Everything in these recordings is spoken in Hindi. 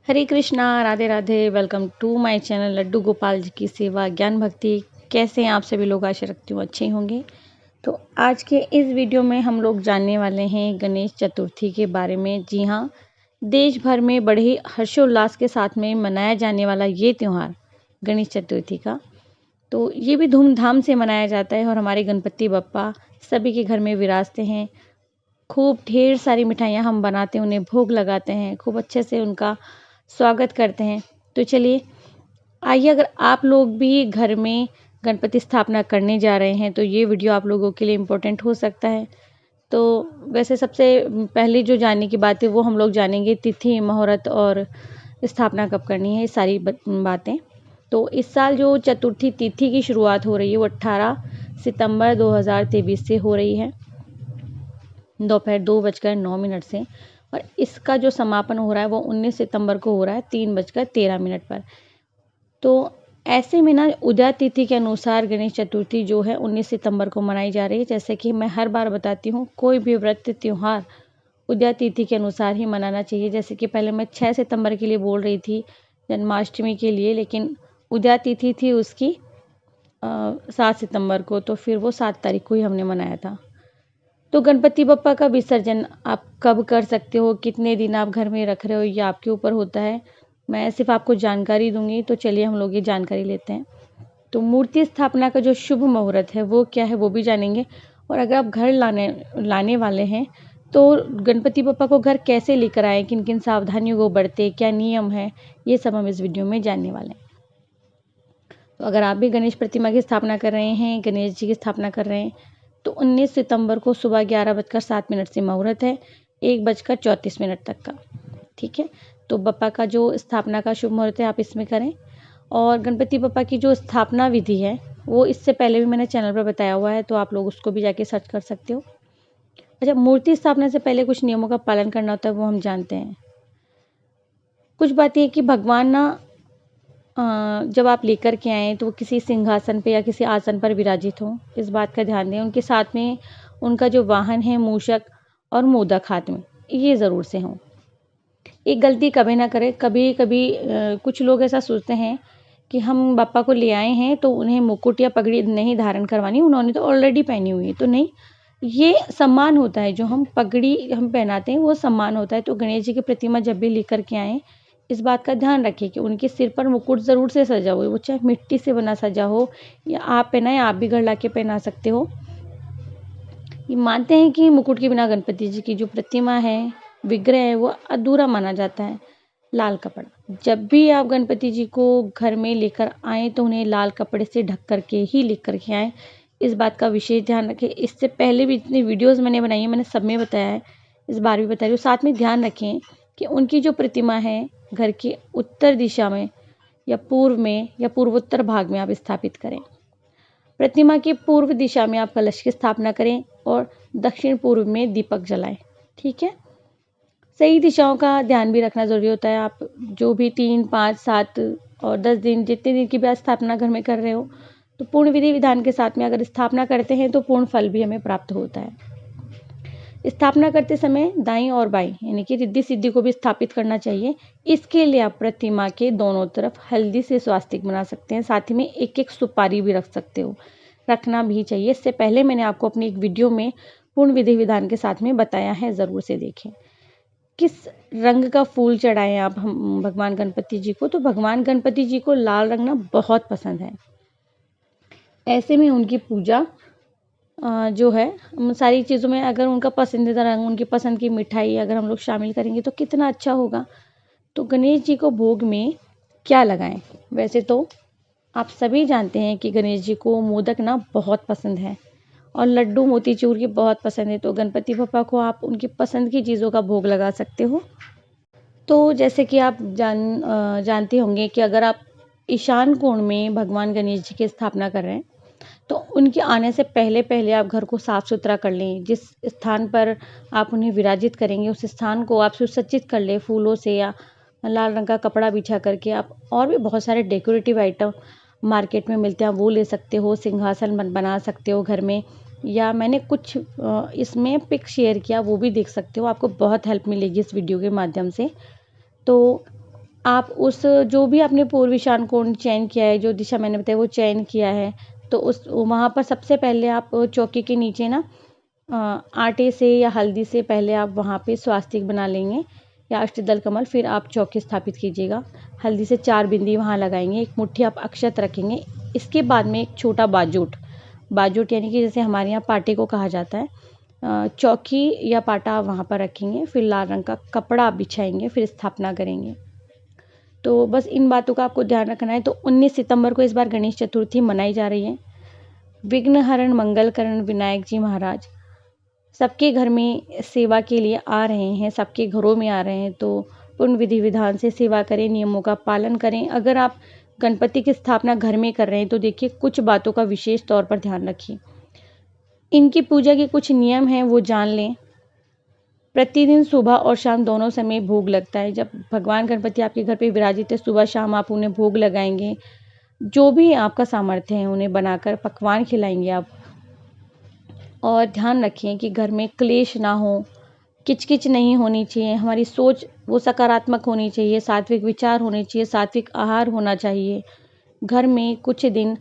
Hare Krishna, Radhe Radhe. Welcome to my channel Laddu Gopal ji की सेवा ज्ञान भक्ति। कैसे हैं आप सभी लोग? आशा रखती हूँ अच्छे होंगे। तो आज के इस वीडियो में हम लोग जानने वाले हैं गणेश चतुर्थी के बारे में। जी हाँ, देश भर में बड़े ही हर्षोल्लास के साथ में मनाया जाने वाला ये त्यौहार गणेश चतुर्थी का, तो ये भी धूमधाम से मनाया जाता है और हमारे गणपति बप्पा सभी के घर में विराजते हैं। खूब ढेर सारी मिठाइयाँ हम बनाते हैं, उन्हें भोग लगाते हैं, खूब अच्छे से उनका स्वागत करते हैं। तो चलिए आइए, अगर आप लोग भी घर में गणपति स्थापना करने जा रहे हैं तो ये वीडियो आप लोगों के लिए इम्पोर्टेंट हो सकता है। तो वैसे सबसे पहले जो जानने की बात है वो हम लोग जानेंगे तिथि, मुहूर्त और स्थापना कब करनी है, ये सारी बातें। तो इस साल जो चतुर्थी तिथि की शुरुआत हो रही है वो 18 सितंबर 2023 से हो रही है, दोपहर 2:09 से। और इसका जो समापन हो रहा है वो 19 सितंबर को हो रहा है 3:13 पर। तो ऐसे में ना उदय तिथि के अनुसार गणेश चतुर्थी जो है 19 सितंबर को मनाई जा रही है। जैसे कि मैं हर बार बताती हूँ, कोई भी व्रत त्यौहार उदय तिथि के अनुसार ही मनाना चाहिए। जैसे कि पहले मैं 6 सितंबर के लिए बोल रही थी जन्माष्टमी के लिए, लेकिन उदय तिथि थी उसकी 7 सितंबर को, तो फिर वो 7 तारीख को ही हमने मनाया था। तो गणपति बप्पा का विसर्जन आप कब कर सकते हो, कितने दिन आप घर में रख रहे हो, ये आपके ऊपर होता है। मैं सिर्फ आपको जानकारी दूंगी। तो चलिए हम लोग ये जानकारी लेते हैं। तो मूर्ति स्थापना का जो शुभ मुहूर्त है वो क्या है वो भी जानेंगे। और अगर आप घर लाने वाले हैं तो गणपति बप्पा को घर कैसे लेकर आए, किन किन सावधानियों को बरते, क्या नियम है, ये सब हम इस वीडियो में जानने वाले हैं। तो अगर आप भी गणेश प्रतिमा की स्थापना कर रहे हैं, गणेश जी की स्थापना कर रहे हैं, तो 19 सितंबर को सुबह 11:07 से मुहूर्त है, 1:34 तक का। ठीक है, तो बप्पा का जो स्थापना का शुभ मुहूर्त है आप इसमें करें। और गणपति बप्पा की जो स्थापना विधि है वो इससे पहले भी मैंने चैनल पर बताया हुआ है, तो आप लोग उसको भी जाके सर्च कर सकते हो। अच्छा, मूर्ति स्थापना से पहले कुछ नियमों का पालन करना होता है, वो हम जानते हैं। कुछ बात यह कि भगवान ना जब आप लेकर के आएँ तो वो किसी सिंहासन पे या किसी आसन पर विराजित हों, इस बात का ध्यान दें। उनके साथ में उनका जो वाहन है मूषक और मोदक हाथ में, ये ज़रूर से हों। एक गलती कभी ना करें। कभी कभी कुछ लोग ऐसा सोचते हैं कि हम बप्पा को ले आए हैं तो उन्हें मुकुट या पगड़ी नहीं धारण करवानी, उन्होंने तो ऑलरेडी पहनी हुई है। तो नहीं, ये सम्मान होता है। जो हम पगड़ी हम पहनाते हैं वो सम्मान होता है। तो गणेश जी की प्रतिमा जब भी लेकर के आएँ, इस बात का ध्यान रखें कि उनके सिर पर मुकुट ज़रूर से सजा हो, वो चाहे मिट्टी से बना सजा हो या आप पहनाएं, आप भी घर ला के पहना सकते हो। ये मानते हैं कि मुकुट के बिना गणपति जी की जो प्रतिमा है, विग्रह है, वो अधूरा माना जाता है। लाल कपड़ा, जब भी आप गणपति जी को घर में लेकर आएँ तो उन्हें लाल कपड़े से ढक करके ही लेकर के आएँ, इस बात का विशेष ध्यान रखें। इससे पहले भी जितनी वीडियोज़ मैंने बनाई है मैंने सब में बताया है, इस बार भी बता रही हूँ। साथ में ध्यान रखें कि उनकी जो प्रतिमा है घर की उत्तर दिशा में या पूर्व में या पूर्वोत्तर भाग में आप स्थापित करें। प्रतिमा की पूर्व दिशा में आप कलश की स्थापना करें और दक्षिण पूर्व में दीपक जलाएं। ठीक है, सही दिशाओं का ध्यान भी रखना ज़रूरी होता है। आप जो भी 3, 5, 7 और 10 दिन, जितने दिन की भी आप स्थापना घर में कर रहे हो, तो पूर्ण विधि विधान के साथ में अगर स्थापना करते हैं तो पूर्ण फल भी हमें प्राप्त होता है। स्थापना करते समय दाईं और बाईं यानी कि रिद्धि सिद्धि को भी स्थापित करना चाहिए। इसके लिए आप प्रतिमा के दोनों तरफ हल्दी से स्वास्तिक बना सकते हैं। साथ ही में एक एक सुपारी भी रख सकते हो, रखना भी चाहिए। इससे पहले मैंने आपको अपनी एक वीडियो में पूर्ण विधि विधान के साथ में बताया है, ज़रूर से देखें। किस रंग का फूल चढ़ाएं आप हम भगवान गणपति जी को? तो भगवान गणपति जी को लाल रंग ना बहुत पसंद है। ऐसे में उनकी पूजा जो है सारी चीज़ों में अगर उनका पसंदीदा रंग, उनकी पसंद की मिठाई अगर हम लोग शामिल करेंगे तो कितना अच्छा होगा। तो गणेश जी को भोग में क्या लगाएं? वैसे तो आप सभी जानते हैं कि गणेश जी को मोदक ना बहुत पसंद है और लड्डू मोतीचूर की बहुत पसंद है। तो गणपति बप्पा को आप उनकी पसंद की चीज़ों का भोग लगा सकते हो। तो जैसे कि आप जानते होंगे कि अगर आप ईशान कोण में भगवान गणेश जी की स्थापना कर रहे हैं तो उनके आने से पहले पहले आप घर को साफ़ सुथरा कर लें। जिस स्थान पर आप उन्हें विराजित करेंगे उस स्थान को आप सुसज्जित कर लें फूलों से या लाल रंग का कपड़ा बिछा करके। आप और भी बहुत सारे डेकोरेटिव आइटम मार्केट में मिलते हैं, वो ले सकते हो। सिंहासन बना सकते हो घर में, या मैंने कुछ इसमें पिक शेयर किया, वो भी देख सकते हो। आपको बहुत हेल्प मिलेगी इस वीडियो के माध्यम से। तो आप उस जो भी आपने पूर्व ईशान कोण चयन किया है, जो दिशा मैंने बताई वो चयन किया है, तो उस वहाँ पर सबसे पहले आप चौकी के नीचे ना आटे से या हल्दी से पहले आप वहाँ पे स्वास्तिक बना लेंगे या अष्टदल कमल, फिर आप चौकी स्थापित कीजिएगा। हल्दी से 4 बिंदी वहाँ लगाएंगे, एक मुट्ठी आप अक्षत रखेंगे। इसके बाद में एक छोटा बाजूट, बाजूट यानी कि जैसे हमारे यहाँ पाटे को कहा जाता है, चौकी या पाटा आप वहाँ पर रखेंगे, फिर लाल रंग का कपड़ा आप बिछाएंगे, फिर स्थापना करेंगे। तो बस इन बातों का आपको ध्यान रखना है। तो 19 सितंबर को इस बार गणेश चतुर्थी मनाई जा रही है। विघ्नहरण मंगलकरण विनायक जी महाराज सबके घर में सेवा के लिए आ रहे हैं, सबके घरों में आ रहे हैं, तो पूर्ण विधि विधान से सेवा करें, नियमों का पालन करें। अगर आप गणपति की स्थापना घर में कर रहे हैं तो देखिए कुछ बातों का विशेष तौर पर ध्यान रखिए। इनकी पूजा के कुछ नियम हैं, वो जान लें। प्रतिदिन सुबह और शाम दोनों समय भोग लगता है। जब भगवान गणपति आपके घर पे विराजित है, सुबह शाम आप उन्हें भोग लगाएंगे, जो भी आपका सामर्थ्य है उन्हें बनाकर पकवान खिलाएंगे आप। और ध्यान रखें कि घर में क्लेश ना हो, किचकिच नहीं होनी चाहिए, हमारी सोच वो सकारात्मक होनी चाहिए, सात्विक विचार होने चाहिए, सात्विक आहार होना चाहिए। घर में कुछ दिन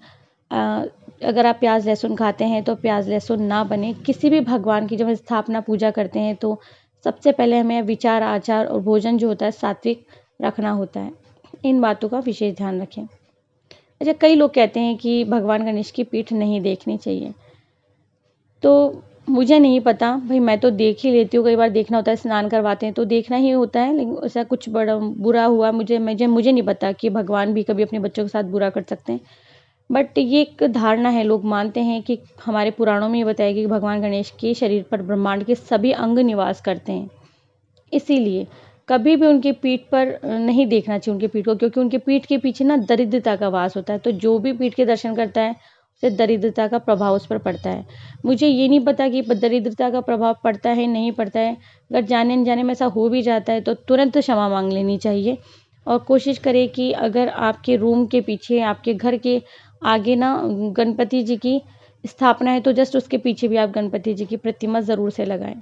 अगर आप प्याज लहसुन खाते हैं तो प्याज लहसुन ना बने। किसी भी भगवान की जब हम स्थापना पूजा करते हैं तो सबसे पहले हमें विचार आचार और भोजन जो होता है सात्विक रखना होता है। इन बातों का विशेष ध्यान रखें। अच्छा, कई लोग कहते हैं कि भगवान गणेश की पीठ नहीं देखनी चाहिए, तो मुझे नहीं पता भाई, मैं तो देख ही लेती हूँ। कई बार देखना होता है, स्नान करवाते हैं तो देखना ही होता है, लेकिन ऐसा कुछ बड़ा बुरा हुआ मुझे नहीं पता कि भगवान भी कभी अपने बच्चों के साथ बुरा कर सकते हैं। बट ये एक धारणा है, लोग मानते हैं कि हमारे पुराणों में ये बताया गया कि भगवान गणेश के शरीर पर ब्रह्मांड के सभी अंग निवास करते हैं। इसीलिए कभी भी उनकी पीठ पर नहीं देखना चाहिए उनकी पीठ को, क्योंकि उनकी पीठ के पीछे ना दरिद्रता का वास होता है। तो जो भी पीठ के दर्शन करता है उसे दरिद्रता का प्रभाव उस पर पड़ता है। मुझे ये नहीं पता कि दरिद्रता का प्रभाव पड़ता है नहीं पड़ता है। अगर जाने अनजाने में ऐसा हो भी जाता है तो तुरंत क्षमा मांग लेनी चाहिए। और कोशिश करें कि अगर आपके रूम के पीछे, आपके घर के आगे ना गणपति जी की स्थापना है तो जस्ट उसके पीछे भी आप गणपति जी की प्रतिमा ज़रूर से लगाएं।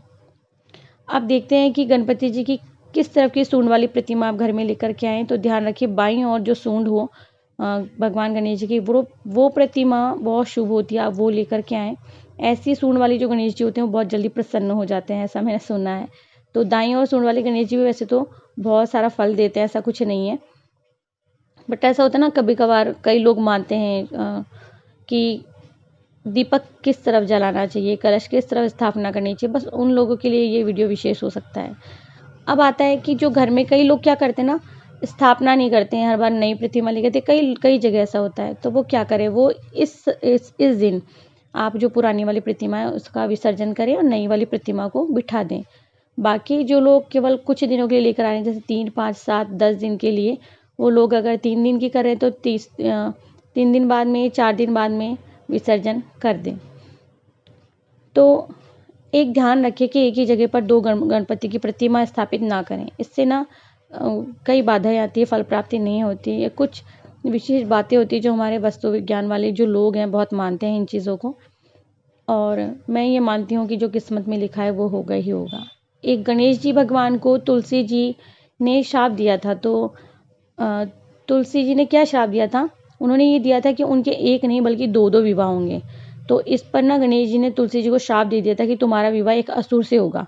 आप देखते हैं कि गणपति जी की किस तरफ की सूंड वाली प्रतिमा आप घर में लेकर के आएँ, तो ध्यान रखिए बाईं ओर जो सूंड हो भगवान गणेश जी की वो प्रतिमा बहुत शुभ होती है, आप वो लेकर के आएँ। ऐसी सूंड वाली जो गणेश जी होते हैं वो बहुत जल्दी प्रसन्न हो जाते हैं, ऐसा मैंने सुना है। तो दाईं ओर सूंड वाले गणेश जी भी वैसे तो बहुत सारा फल देते हैं, ऐसा कुछ नहीं है। बट ऐसा होता है ना, कभी कभार कई लोग मानते हैं कि दीपक किस तरफ जलाना चाहिए, कलश किस तरफ स्थापना करनी चाहिए, बस उन लोगों के लिए ये वीडियो विशेष हो सकता है। अब आता है कि जो घर में कई लोग क्या करते हैं ना, स्थापना नहीं करते हैं, हर बार नई प्रतिमा लेके आते, कई जगह ऐसा होता है। तो वो क्या करें, वो इस दिन आप जो पुरानी वाली प्रतिमा है उसका विसर्जन करें और नई वाली प्रतिमा को बिठा दें। बाकी जो लोग केवल कुछ दिनों के लिए लेकर आ रहे हैं, जैसे 3, 5, 7, 10 दिन के लिए, वो लोग अगर 3 दिन की कर रहे हैं तो 3 दिन बाद में, 4 दिन बाद में विसर्जन कर दें। तो एक ध्यान रखें कि एक ही जगह पर 2 गणपति की प्रतिमा स्थापित ना करें। इससे ना कई बाधाएं आती है, फल प्राप्ति नहीं होती है। कुछ विशेष बातें होती है जो हमारे वास्तु विज्ञान वाले जो लोग हैं बहुत मानते हैं इन चीज़ों को, और मैं ये मानती हूँ कि जो किस्मत में लिखा है वो होगा ही होगा। एक गणेश जी भगवान को तुलसी जी ने श्राप दिया था, तो तुलसी जी ने क्या श्राप दिया था, उन्होंने ये दिया था कि उनके एक नहीं बल्कि 2 विवाह होंगे। तो इस पर ना गणेश जी ने तुलसी जी को श्राप दे दिया था कि तुम्हारा विवाह एक असुर से होगा।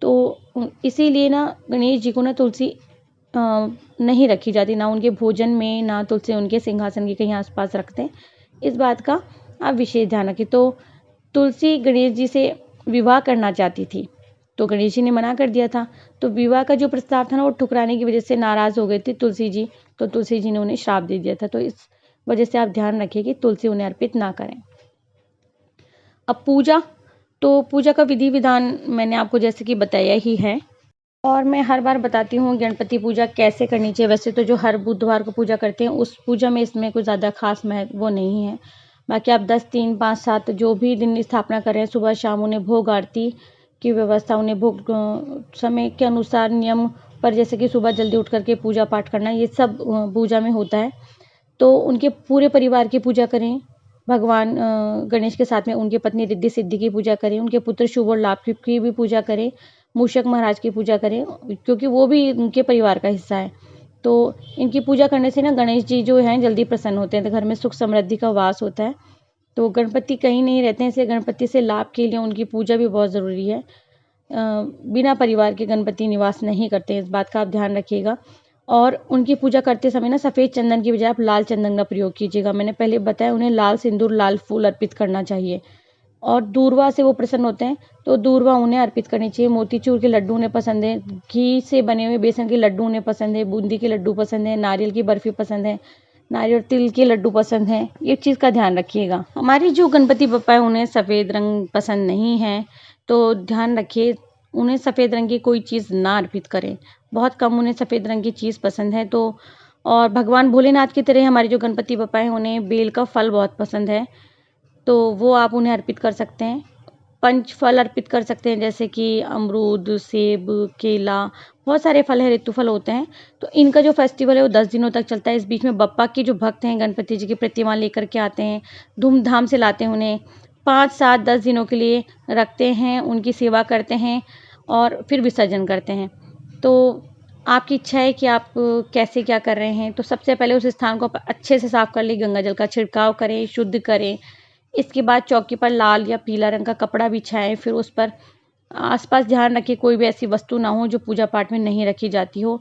तो इसीलिए ना गणेश जी को ना तुलसी नहीं रखी जाती, ना उनके भोजन में, ना तुलसी उनके सिंहासन के कहीं आसपास रखते हैं। इस बात का आप विशेष ध्यान रखें। तो तुलसी गणेश जी से विवाह करना चाहती थी, तो गणेश जी ने मना कर दिया था। तो विवाह का जो प्रस्ताव था ना वो ठुकराने की वजह से नाराज़ हो गए थे तुलसी जी, तो तुलसी जी ने उन्हें श्राप दे दिया था। तो इस वजह से आप ध्यान रखिए कि तुलसी उन्हें अर्पित ना करें। अब पूजा, तो पूजा का विधि विधान मैंने आपको जैसे कि बताया ही है, और मैं हर बार बताती हूँ गणपति पूजा कैसे करनी चाहिए। वैसे तो जो हर बुधवार को पूजा करते हैं उस पूजा में इसमें कुछ ज़्यादा खास महत्व वो नहीं है। बाकी आप 10, 3, 5, 7 जो भी दिन स्थापना कर रहे हैं, सुबह शाम उन्हें भोग आरती की व्यवस्था, उन्हें भोग समय के अनुसार नियम पर, जैसे कि सुबह जल्दी उठ करके पूजा पाठ करना, ये सब पूजा में होता है। तो उनके पूरे परिवार की पूजा करें, भगवान गणेश के साथ में उनकी पत्नी रिद्धि सिद्धि की पूजा करें, उनके पुत्र शुभ और लाभ की भी पूजा करें, मूषक महाराज की पूजा करें, क्योंकि वो भी उनके परिवार का हिस्सा है। तो इनकी पूजा करने से ना गणेश जी जो हैं जल्दी प्रसन्न होते हैं, तो घर में सुख समृद्धि का वास होता है। तो गणपति कहीं नहीं रहते हैं, इसलिए गणपति से लाभ के लिए उनकी पूजा भी बहुत ज़रूरी है। बिना परिवार के गणपति निवास नहीं करते, इस बात का आप ध्यान रखिएगा। और उनकी पूजा करते समय ना सफ़ेद चंदन की बजाय आप लाल चंदन का प्रयोग कीजिएगा। मैंने पहले बताया, उन्हें लाल सिंदूर, लाल फूल अर्पित करना चाहिए। और दूर्वा से वो प्रसन्न होते हैं, तो दूर्वा उन्हें अर्पित करनी चाहिए। मोतीचूर के लड्डू उन्हें पसंद है, घी से बने हुए बेसन के लड्डू उन्हें पसंद है, बूंदी के लड्डू पसंद है, नारियल की बर्फ़ी पसंद है, नारियल तिल के लड्डू पसंद हैं। ये चीज़ का ध्यान रखिएगा। हमारे जो गणपति बप्पा है उन्हें सफ़ेद रंग पसंद नहीं है, तो ध्यान रखिए उन्हें सफ़ेद रंग की कोई चीज़ ना अर्पित करें। बहुत कम उन्हें सफ़ेद रंग की चीज़ पसंद है। तो और भगवान भोलेनाथ की तरह हमारे जो गणपति बप्पा हैं उन्हें बेल का फल बहुत पसंद है, तो वो आप उन्हें अर्पित कर सकते हैं। पंच फल अर्पित कर सकते हैं, जैसे कि अमरूद, सेब, केला, बहुत सारे फल हैं, ऋतु फल होते हैं। तो इनका जो फेस्टिवल है वो 10 दिनों तक चलता है। इस बीच में बप्पा के जो भक्त हैं गणपति जी की प्रतिमा लेकर के आते हैं, धूमधाम से लाते हैं उन्हें, 5, 7, 10 दिनों के लिए रखते हैं, उनकी सेवा करते हैं और फिर विसर्जन करते हैं। तो आपकी इच्छा है कि आप कैसे क्या कर रहे हैं। तो सबसे पहले उस स्थान को अच्छे से साफ कर ले, गंगा जल का छिड़काव करें, शुद्ध करें। इसके बाद चौकी पर लाल या पीला रंग का कपड़ा बिछाएं, फिर उस पर आसपास ध्यान रखें कोई भी ऐसी वस्तु ना हो जो पूजा पाठ में नहीं रखी जाती हो।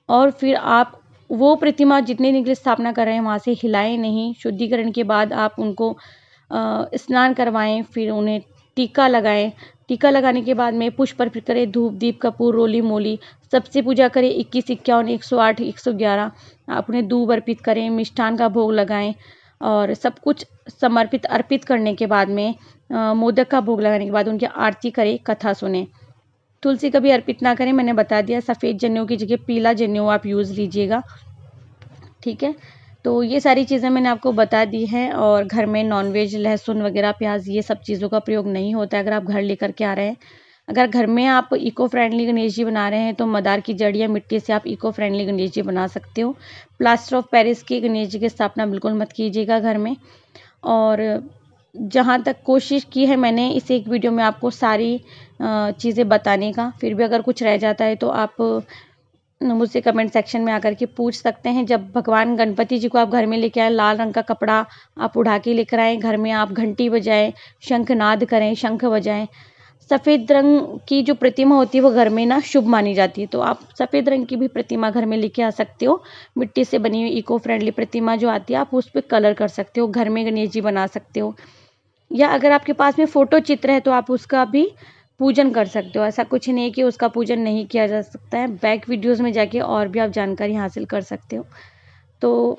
और फिर आप वो प्रतिमा जितने दिन के लिए स्थापना कर रहे हैं वहाँ से हिलाएं नहीं। शुद्धिकरण के बाद आप उनको स्नान करवाएं, फिर उन्हें टीका लगाएं। टीका लगाने के बाद में पुष्प अर्पित करें, धूप, दीप, कपूर, रोली, मोली सबसे पूजा करें। 21, 51, 108, 111 आप उन्हें दूब अर्पित करें, मिष्ठान का भोग लगाएं। और सब कुछ समर्पित अर्पित करने के बाद में मोदक का भोग लगाने के बाद उनकी आरती करें, कथा सुने। तुलसी कभी अर्पित ना करें, मैंने बता दिया। सफ़ेद जनेऊ की जगह पीला जनेऊ आप यूज़ लीजिएगा, ठीक है। तो ये सारी चीज़ें मैंने आपको बता दी हैं। और घर में नॉनवेज, लहसुन वगैरह, प्याज, ये सब चीज़ों का प्रयोग नहीं होता है अगर आप घर लेकर के आ रहे हैं। अगर घर में आप इको फ्रेंडली गणेश जी बना रहे हैं तो मदार की जड़ या मिट्टी से आप इको फ्रेंडली गणेश जी बना सकते हो। प्लास्टर ऑफ पेरिस के गणेश जी की स्थापना बिल्कुल मत कीजिएगा घर में। और जहाँ तक कोशिश की है मैंने इस एक वीडियो में आपको सारी चीज़ें बताने का, फिर भी अगर कुछ रह जाता है तो आप मुझसे कमेंट सेक्शन में आकर के पूछ सकते हैं। जब भगवान गणपति जी को आप घर में लेके आए, लाल रंग का कपड़ा आप उड़ा के लेकर आएँ, घर में आप घंटी बजाएं, शंखनाद करें, शंख बजाएं। सफ़ेद रंग की जो प्रतिमा होती है वो घर में ना शुभ मानी जाती है, तो आप सफ़ेद रंग की भी प्रतिमा घर में लेके आ सकते हो। मिट्टी से बनी हुई इको फ्रेंडली प्रतिमा जो आती है आप उस पर कलर कर सकते हो, घर में गणेश जी बना सकते हो। या अगर आपके पास में फ़ोटो चित्र है तो आप उसका भी पूजन कर सकते हो। ऐसा कुछ नहीं है कि उसका पूजन नहीं किया जा सकता है। बैक वीडियोस में जाके और भी आप जानकारी हासिल कर सकते हो। तो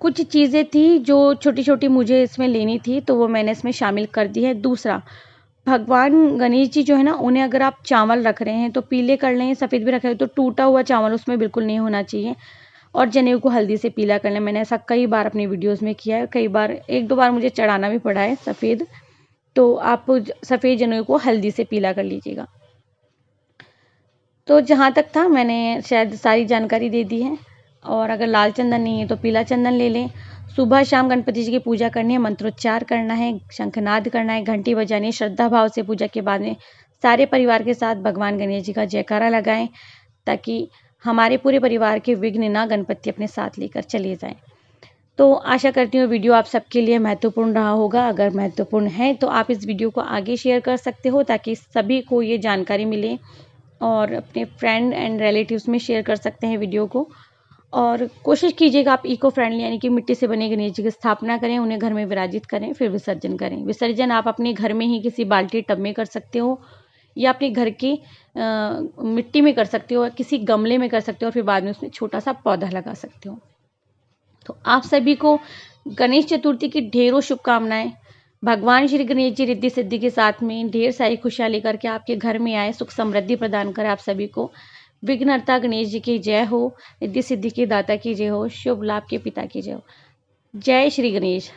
कुछ चीज़ें थी जो छोटी छोटी मुझे इसमें लेनी थी, तो वो मैंने इसमें शामिल कर दी है। दूसरा, भगवान गणेश जी जो है ना, उन्हें अगर आप चावल रख रहे हैं तो पीले कर लें, सफ़ेद भी रख रहे हैं तो टूटा हुआ चावल उसमें बिल्कुल नहीं होना चाहिए। और जनेऊ को हल्दी से पीला कर लें। मैंने ऐसा कई बार अपनी वीडियोस में किया है, कई बार, 1-2 बार मुझे चढ़ाना भी पड़ा है सफ़ेद। तो आप सफ़ेद जनेऊ को हल्दी से पीला कर लीजिएगा। तो जहाँ तक था मैंने शायद सारी जानकारी दे दी है। और अगर लाल चंदन नहीं है तो पीला चंदन ले लें। सुबह शाम गणपति जी की पूजा करनी है, मंत्रोच्चार करना है, शंखनाद करना है, घंटी बजानी है। श्रद्धा भाव से पूजा के बाद में सारे परिवार के साथ भगवान गणेश जी का जयकारा लगाएं, ताकि हमारे पूरे परिवार के विघ्न ना गणपति अपने साथ लेकर चले जाएं। तो आशा करती हूँ वीडियो आप सबके लिए महत्वपूर्ण रहा होगा। अगर महत्वपूर्ण है तो आप इस वीडियो को आगे शेयर कर सकते हो, ताकि सभी को ये जानकारी मिले। और अपने फ्रेंड एंड रिलेटिव्स में शेयर कर सकते हैं वीडियो को। और कोशिश कीजिएगा आप इको फ्रेंडली यानी कि मिट्टी से बने गणेश जी की स्थापना करें, उन्हें घर में विराजित करें, फिर विसर्जन करें। विसर्जन आप अपने घर में ही किसी बाल्टी टब में कर सकते हो, या अपने घर की मिट्टी में कर सकते हो, किसी गमले में कर सकते हो, और फिर बाद में उसमें छोटा सा पौधा लगा सकते हो। तो आप सभी को गणेश चतुर्थी की ढेरों शुभकामनाएं। भगवान श्री गणेश जी रिद्धि सिद्धि के साथ में ढेर सारी खुशियां लेकर के आपके घर में आए, सुख समृद्धि प्रदान करें आप सभी को। विघ्नहर्ता गणेश जी की जय हो, रिद्धि सिद्धि के दाता की जय हो, शुभ लाभ के पिता की जय हो। जय श्री गणेश।